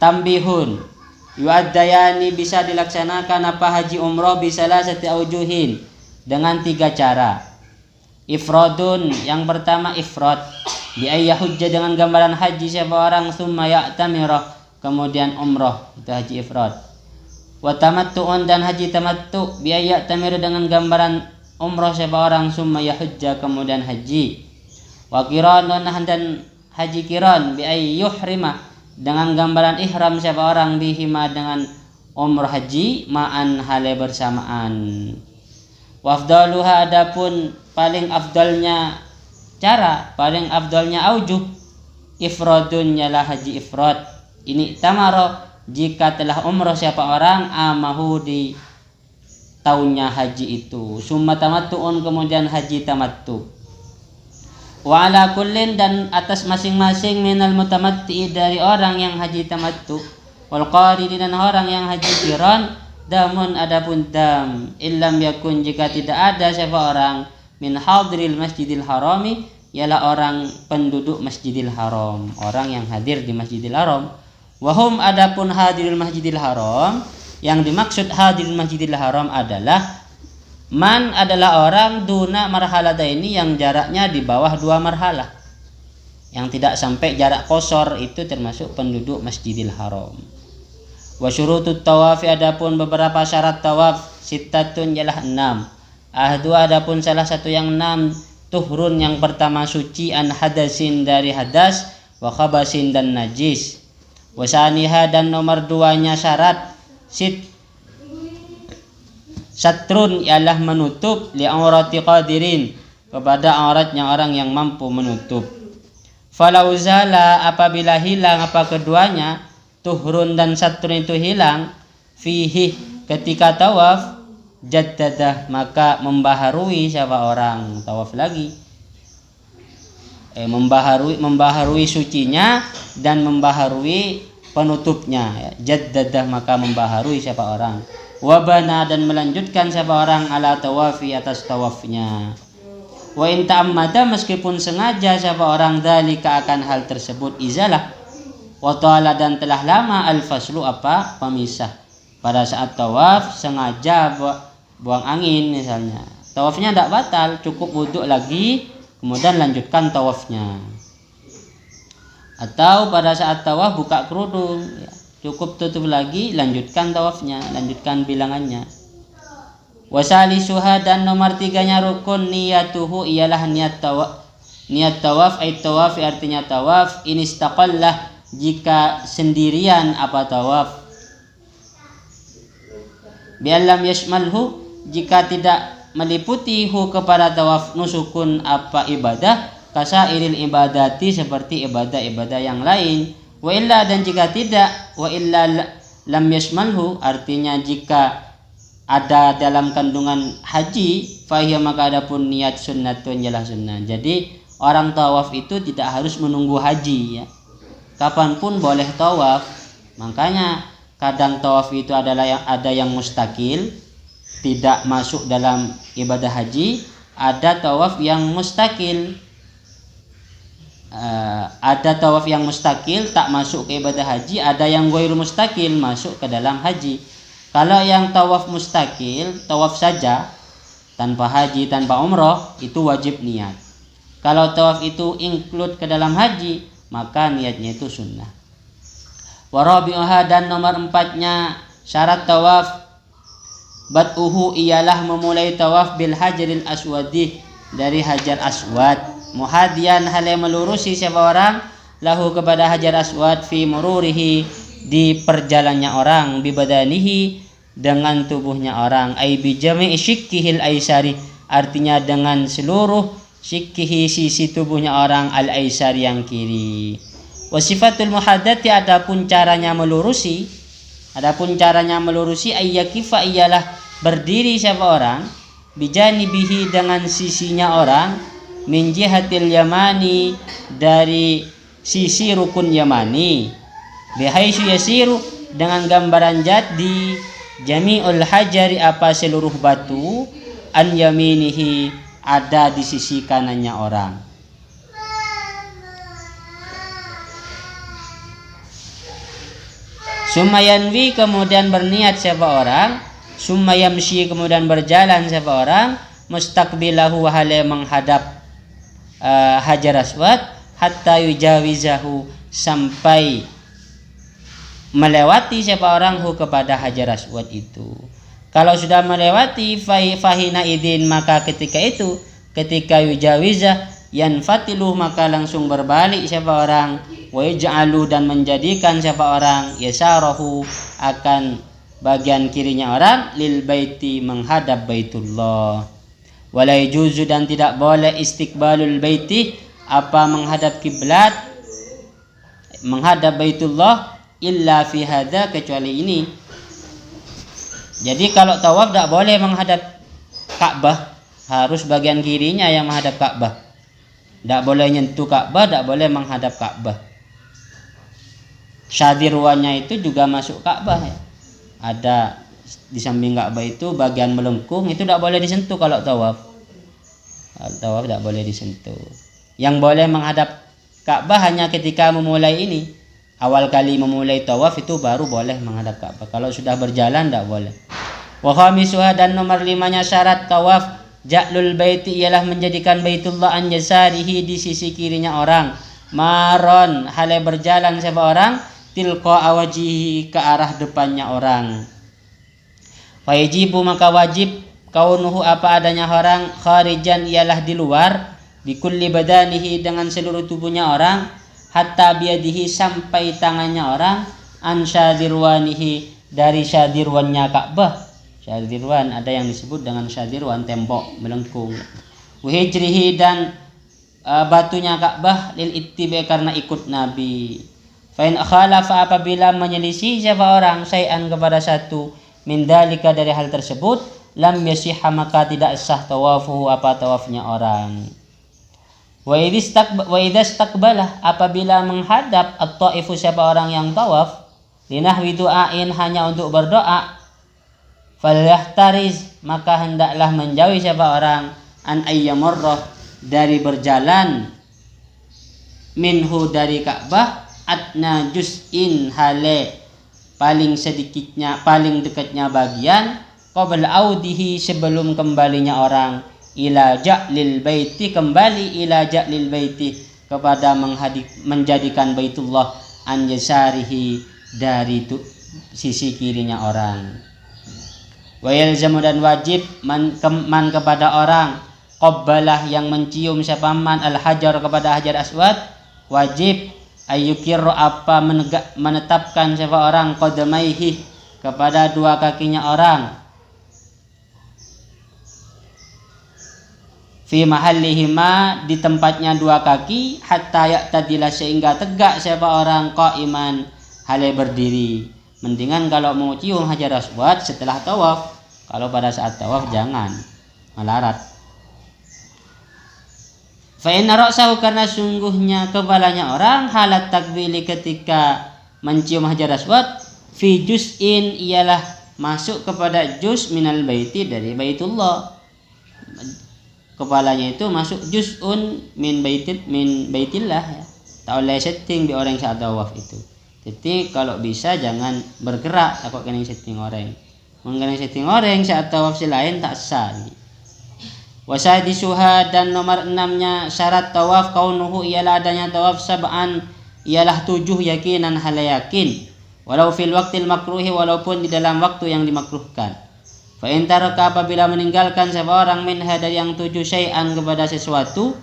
Tambihun, yu'addayani bisa dilaksanakan apa haji umroh bisalasati aujuhin dengan 3 cara. Ifradun, yang pertama ifrad, bi ayyahujja dengan gambaran haji siapa orang, summa ya'tamirah, kemudian umroh, itu haji ifrad. Wa tamattu'un, dan haji tamattu, bi ayya'tamirah dengan gambaran umroh siapa orang, summa yahujja, kemudian haji. Wa qiranun, dan haji qiran, bi ayyuhrima, dengan gambaran ihram siapa orang, bihima, dengan umroh haji, ma'an, hale bersamaan. Wa afdaluha, adapun paling afdalnya cara, paling afdalnya aujuh, ifradun, ialah haji ifrad. Ini tamaro, jika telah umroh siapa orang, amahu, di tahunnya haji itu. Summa tamattu'un, kemudian haji tamattu. Wa ala kullin, dan atas masing-masing minal mutamatti, dari orang yang haji tamattu, wal qarini, dan orang yang haji qiran, damun, adapun dam, illam yakun, jika tidak ada siapa orang, min hadiril masjidil harami, ialah orang penduduk masjidil haram, orang yang hadir di masjidil haram. Wahum, adapun hadiril masjidil haram, yang dimaksud hadiril masjidil haram adalah man, adalah orang duna marhaladaini, yang jaraknya di bawah 2 marhalah, yang tidak sampai jarak qasar, itu termasuk penduduk masjidil haram. Wa syurutut tawafi, adapun beberapa syarat tawaf, sittatun, ialah 6. Ahdu, adapun salah satu yang 6, tuhrun, yang pertama suci, an hadasin, dari hadas, wa khabasin, dan najis. Wa saniha, dan nomor 2-nya syarat satrun, ialah menutup, li aurati qadirin, kepada auratnya orang yang mampu menutup. Falau zala, apabila hilang apa keduanya, tuhrun dan satrun itu hilang, fihi, ketika tawaf, jaddadah, maka membaharui siapa orang tawaf lagi, membaharui sucinya dan membaharui penutupnya, jaddadah, maka membaharui siapa orang. Wabana, dan melanjutkan siapa orang, ala tawafi, atas tawafnya. Wa in ta'ammada, meskipun sengaja siapa orang, dzalika, akan hal tersebut, izalah, wa ta'ala, dan telah lama, al-faslu, apa, pemisah. Pada saat tawaf sengaja buang angin misalnya, tawafnya tidak batal, cukup wudhu lagi, kemudian lanjutkan tawafnya. Atau pada saat tawaf buka kerudung, ya, cukup tutup lagi, lanjutkan tawafnya, lanjutkan bilangannya. Wasalisuha, dan nomor 3-nya rukun, niyatuhu, ialah niat tawaf. Niat tawaf, ay tawaf, artinya tawaf, inistaqallah, jika sendirian apa tawaf. Bi'allam yashmalhu, jika tidak meliputi hu kepada tawaf, nusukun, apa ibadah, kasairil ibadati, seperti ibadah-ibadah yang lain. Wa illa, dan jika tidak, wa illa lam yashmalhu, artinya jika ada dalam kandungan haji, fahiya, maka adapun niat sunnatun, ialah sunnah. Jadi orang tawaf itu tidak harus menunggu haji, ya, kapanpun boleh tawaf. Makanya kadang tawaf itu ada yang mustakil, tidak masuk dalam ibadah haji. Ada tawaf yang mustakil, ada tawaf yang mustakil tak masuk ke ibadah haji, ada yang ghair mustakil masuk ke dalam haji. Kalau yang tawaf mustakil, tawaf saja tanpa haji, tanpa umroh, itu wajib niat. Kalau tawaf itu include ke dalam haji, maka niatnya itu sunnah. Warabi'uha, dan nomor 4-nya syarat tawaf, bad'uhu, ialah memulai tawaf bil hajaril aswadi, dari hajar aswad, muhadian, hal yang melurusi siapa orang, lahu, kepada hajar aswad, fi mururihi, di perjalannya orang, bibadanihi, dengan tubuhnya orang, ay bijami'i shikkihil aisari, artinya dengan seluruh shikkihi, sisi tubuhnya orang, al aisari, yang kiri. Wasifatul muhadati, adapun caranya melurusi, ayyakifa, ialah berdiri siapa orang, bijanibihi, dengan sisinya orang, min jihatil yamani, dari sisi rukun yamani, bihaitsu yasiru, dengan gambaran jadi, jami'ul hajari, apa seluruh batu, an yaminihi, ada di sisi kanannya orang. Summa yanwi, kemudian berniat siapa orang, summa yamshi, kemudian berjalan siapa orang, mustaqbilahu, hale menghadap Hajar Aswad, hatta yujawizahu, sampai melewati siapa orang hu kepada Hajar Aswad itu. Kalau sudah melewati fahina idin, maka ketika itu, ketika yujawizah, yanfatilu, maka langsung berbalik siapa orang, wa yaj'alu, dan menjadikan siapa orang, yasarahu, akan bagian kirinya orang, lil baiti, menghadap Baitullah. Wala yajuzu, dan tidak boleh istiqbalul baiti, apa menghadap kiblat, menghadap Baitullah, illa fi hadza, kecuali ini. Jadi kalau tawaf tidak boleh menghadap Ka'bah, harus bagian kirinya yang menghadap Ka'bah. Tidak boleh nyentuh Ka'bah, tidak boleh menghadap Ka'bah. Syadirwannya itu juga masuk Ka'bah ya. Ada di samping Ka'bah itu bagian melengkung, itu tidak boleh disentuh kalau tawaf. Kalau tawaf tidak boleh disentuh. Yang boleh menghadap Ka'bah hanya ketika memulai ini. Awal kali memulai tawaf itu baru boleh menghadap Ka'bah. Kalau sudah berjalan tidak boleh. Wa khamisuha, dan nomor 5-nya syarat tawaf, ja'lul baiti, ialah menjadikan Baitullah an yasarihi, di sisi kirinya orang, maron, hale berjalan siapa orang, tilqa awajihi, ke arah depannya orang. Wajibu, maka wajib, kaunuhu, apa adanya orang, kharijan, ialah di luar, bikulli badanihi, dengan seluruh tubuhnya orang, hatta biadihi, sampai tangannya orang, an syadirwanihi, dari syadirwannya Ka'bah. Syadirwan ada yang disebut dengan syadirwan, tembok melengkung. Wahijrihi, dan batunya Ka'bah, lil ittiba, karena ikut Nabi. Fa in khalafa, apabila menyelisih siapa orang syai'an, kepada satu, min dalika, dari hal tersebut, lam yasihha, maka tidak sah tawafuhu, apa tawafnya orang. Wa idza istaqbala, apabila menghadap at-taifu, siapa orang yang tawaf, linahwi du'ain, hanya untuk berdoa, falyahtariz, maka hendaklah menjauhi siapa orang, an ayyamurrah, dari berjalan, minhu, dari Ka'bah, adna juz'in, hale paling sedikitnya, paling dekatnya bagian, qabla audihi, sebelum kembalinya orang, ila ja'lil baiti, kembali ila ja'lil baiti, kepada menjadikan Baitullah an yasarihi, dari sisi kirinya orang. Wa yalzamu, dan wajib, man kepada orang, qabbalah, yang mencium siapa man, al hajar, kepada Hajar Aswad, wajib ayyukirru, apa menetapkan siapa orang, qadamaihi, kepada dua kakinya orang, fi mahallihima, di tempatnya dua kaki, hatta ya'tadila, sehingga tegak siapa orang, qaiman, hale berdiri. Mendingan kalau mau cium Hajar Aswad setelah tawaf, kalau pada saat tawaf jangan melarat. Fa inna ra'sahu, karena sungguhnya kepalanya orang, halat takbili, ketika mencium Hajar Aswad, fi juz'in, ialah masuk kepada juz minal baiti, dari Baitullah. Kepalanya itu masuk juz'un min baitillah ya. Tak boleh setting di orang saat tawaf itu. Jadi kalau bisa jangan bergerak, takut kena setting orang. Mengenai setting orang saat tawaf selain tak sah. Wasadisuha, dan nomor 6-nya syarat tawaf, kaunuhu, ialah adanya tawaf, sab'an, ialah 7, yakinan, hal yakin, walau fil waqtil makruhi, walaupun di dalam waktu yang dimakruhkan. Fa in taraka, apabila meninggalkan siapa orang, minha, dari yang 7, syai'an, kepada sesuatu.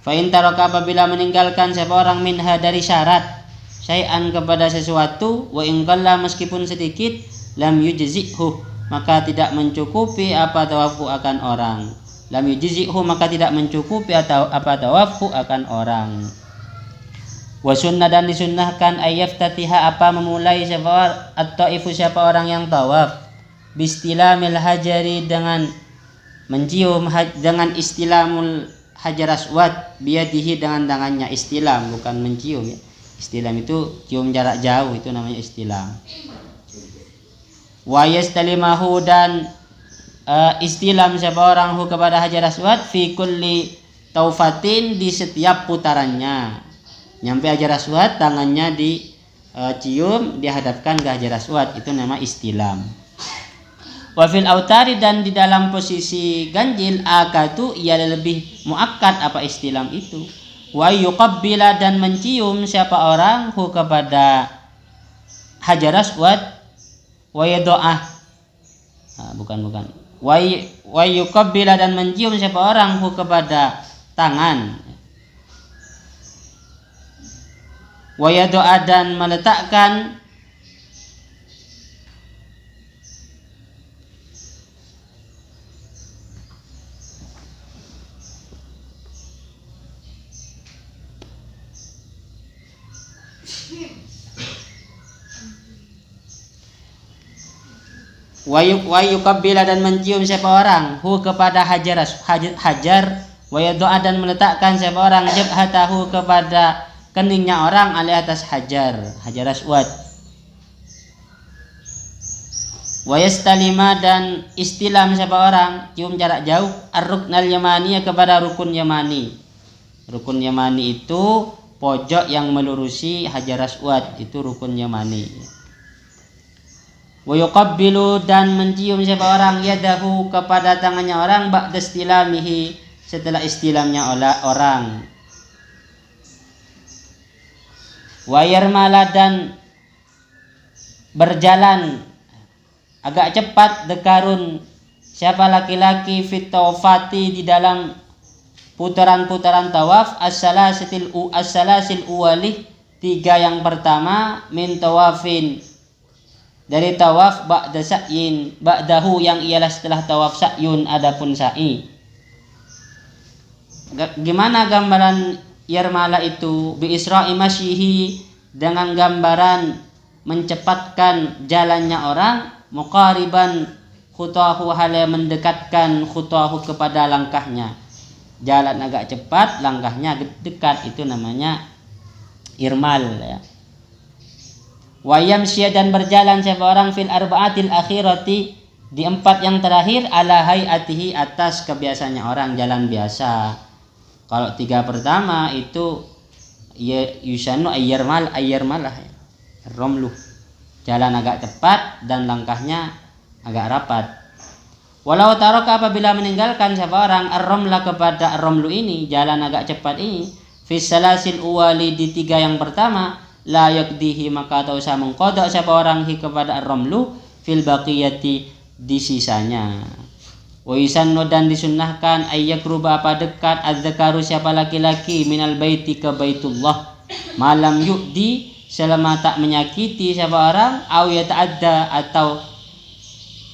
Fa in taraka, apabila meninggalkan siapa orang, minha, dari syarat, syai'an, kepada sesuatu, wa in qalla, meskipun sedikit, lam yujzi'hu, maka tidak mencukupi apa tawafhu akan orang. Lam yujzi'hu, maka tidak mencukupi atau apa tawafhu akan orang. Wa sunnah, dan disunnahkan, ayyaftatiha, apa memulai siapa at-taifu, siapa orang yang tawaf, bistilamil hajari, dengan mencium, dengan istilamul Hajar Aswad, biyadihi, dengan tangannya. Istilam bukan mencium ya. Istilam itu cium jarak jauh, itu namanya istilam. Wa yastalimahu, dan istilam siapa orang hu kepada Hajar Aswad, fi kulli taufatin, di setiap putarannya. Nyampe Hajar Aswad, tangannya cium dihadapkan ke Hajar Aswad, itu nama istilam. Wa fil autari, dan di dalam posisi ganjil, akatu ia lebih muakkad apa istilam itu. Wa yuqabbila, dan mencium siapa orang hu kepada Hajar Aswad, wa yado'ah, bukan wa yuqabbila, dan mencium siapa orang hu kepada tangan, wa yado'ah, dan meletakkan wa yuqabbila, dan mencium siapa orang hu kepada hajar wa yado'a, dan meletakkan siapa orang jabhatahu kepada keningnya orang alih atas hajar aswad. Wa yastalima, dan istilam siapa orang cium jarak jauh ar-ruknal yamani kepada rukun yamani. Rukun yamani itu pojok yang melurusi hajar aswad, itu rukun yamani. Wa yuqabbilu, dan mencium siapa orang yadahu kepada tangannya orang ba'da istilamihi setelah istilamnya orang. Wa yarmala, dan berjalan agak cepat dekarun siapa laki-laki fit tawafati di dalam putaran-putaran tawaf as-salasil uwalih, 3 yang pertama, min tawafin, dari tawaf, ba'da sa'yin, ba'dahu yang ialah setelah tawaf sa'yun adapun sa'i. Gimana gambaran yarmala itu? Bi isra'i masyihi, dengan gambaran mencepatkan jalannya orang, muqariban khutahu, halnya mendekatkan khutahu kepada langkahnya. Jalan agak cepat, langkahnya dekat, itu namanya irmal ya. Wa yamsya, dan berjalan siapa orang fil arba'atil akhirati, di 4 yang terakhir, ala hayatihi, atas kebiasaannya orang, jalan biasa. Kalau 3 pertama itu yusanu ayyarmalah romlu, jalan agak cepat dan langkahnya agak rapat. Walau taraka, apabila meninggalkan siapa orang ar-romla kepada ar-romlu ini, jalan agak cepat ini, fis salasil uwali, di 3 yang pertama, la yakdihi, maka tak usah mengqada siapa orang hi kepada ar-romlu fil baqiyati, di sisanya. Wa yusannu, dan disunnahkan ayyakruba, apa dekat az-zakaru siapa laki-laki minal baiti ke Baitullah, malam yu'di, selama tak menyakiti siapa orang, au yata'adda, atau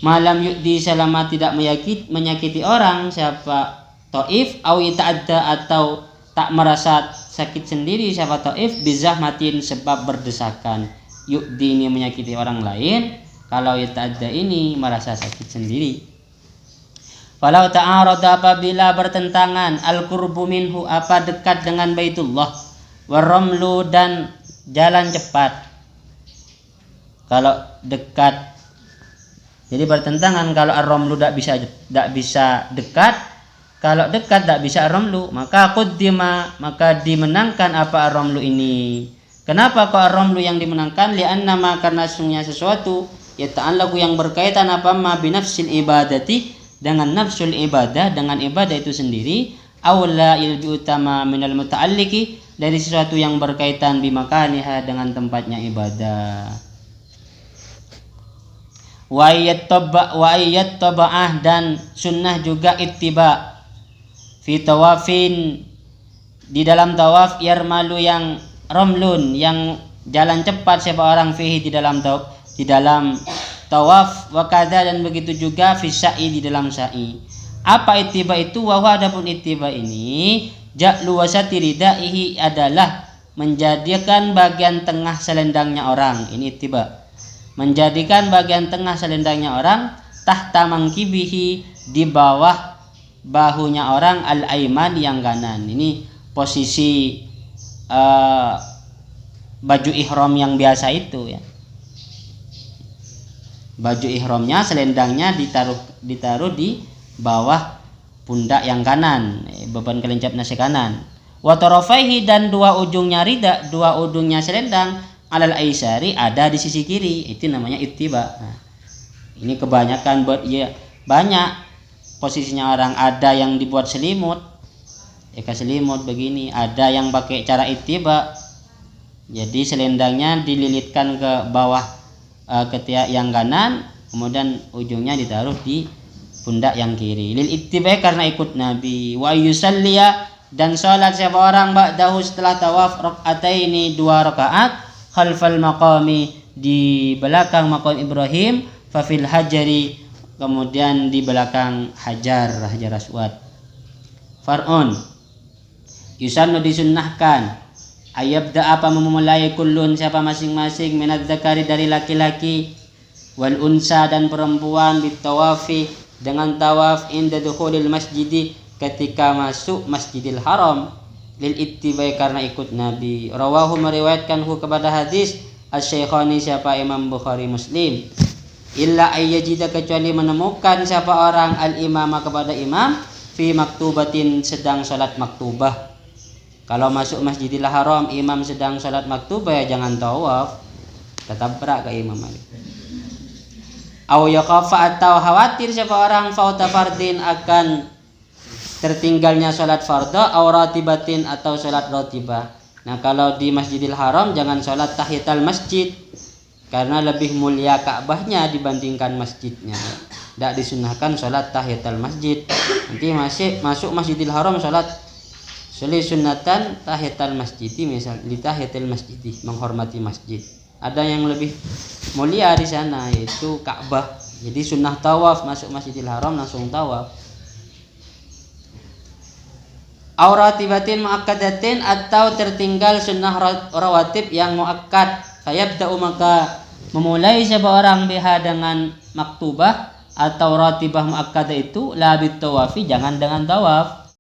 malam yu'di, selama tidak menyakiti orang siapa Taif, au yata'adda, atau tak merasa sakit sendiri siapa Taif, bizahmatin, sebab berdesakan. Yu'di ini menyakiti orang lain, kalau yata'adda ini merasa sakit sendiri. Walau ta'arada, apabila bertentangan, al-qurbu minhu, apa dekat dengan Baitullah, warramlu, dan jalan cepat. Kalau dekat, jadi bertentangan. Kalau ar-ramlu tidak bisa dekat, kalau dekat tidak bisa ar-ramlu, maka quddima, maka dimenangkan apa ar-ramlu ini. Kenapa kok ar-ramlu yang dimenangkan? Li'anna ma, karena sesungguhnya sesuatu yata'allaqu, yang berkaitan apa ma binafsil ibadati, dengan nafsul ibadah, dengan ibadah itu sendiri, aula lebih utama minal muta'alliqi, dari sesuatu yang berkaitan bimakaniha, dengan tempatnya ibadah. Wa ayyat taba'ah, dan sunnah juga ittiba fi tawafin, di dalam tawaf, yarmalu, yang romlun, yang jalan cepat siapa orang fihi, di dalam tawaf, wa kadza, dan begitu juga fi sa'i, di dalam sa'i. Apa ittiba itu? Wa adapun ittiba ini, ja'lu wasati ridaihi, adalah menjadikan bagian tengah selendangnya orang. Ini ittiba, menjadikan bagian tengah selendangnya orang, tahta mangkibihi, di bawah bahunya orang, al-aiman, yang kanan. Ini posisi baju ihram yang biasa itu ya. Baju ihramnya, selendangnya ditaruh di bawah pundak yang kanan, beban kelencap nasi kanan. Wa tarafaihi, dan 2 ujungnya rida, 2 ujungnya selendang, alal aisari, ada di sisi kiri, itu namanya ittiba. Nah, ini kebanyakan banyak posisinya orang, ada yang dibuat selimut, selimut begini, ada yang pakai cara ittiba. Jadi selendangnya dililitkan ke bawah ketiak yang kanan, kemudian ujungnya ditaruh di pundak yang kiri. Lil ittiba karena ikut Nabi. Wa yusalliya, dan salat siapa orang ba'dahu setelah tawaf raka'ataini 2 rakaat khalfal maqami di belakang maqam Ibrahim, fa fil hajari kemudian di belakang hajar aswad. Far'un, yusannu disunnahkan, ayabda apa memulai kullun siapa masing-masing minadz zakari dari laki-laki wal unsa dan perempuan bitawafi dengan tawaf inda dukhulil masjidi ketika masuk Masjidil Haram lil ittibai karena ikut Nabi. Rawahu meriwayatkanhu kepada hadis asy-syaikhani siapa Imam Bukhari Muslim. Illa ayyajida kecuali menemukan siapa orang al-imama kepada imam fi maktubatin sedang salat maktubah. Kalau masuk Masjidil Haram imam sedang salat maktubah ya jangan tawaf, ketabrak ke imam Malik. Aw yaqafa atau khawatir siapa orang fauta fardin akan tertinggalnya salat fardhu aw ratibatin atau salat ratibah. Nah, kalau di Masjidil Haram jangan salat tahiyatul masjid karena lebih mulia Ka'bahnya dibandingkan masjidnya. Tidak disunahkan salat tahiyatul masjid. Nanti masuk Masjidil Haram salat sunatan tahiyatul masjid, misal li tahiyatul masjid, menghormati masjid. Ada yang lebih mulia di sana yaitu Ka'bah. Jadi sunnah tawaf, masuk Masjidil Haram langsung tawaf. Auratibatin muakkadatin atau tertinggal sunnah rawatib yang muakkad, fayabda'u maka memulai siapa orang biha dengan maktubah atau ratibah muakkadah itu la bit tawafi, jangan dengan tawaf.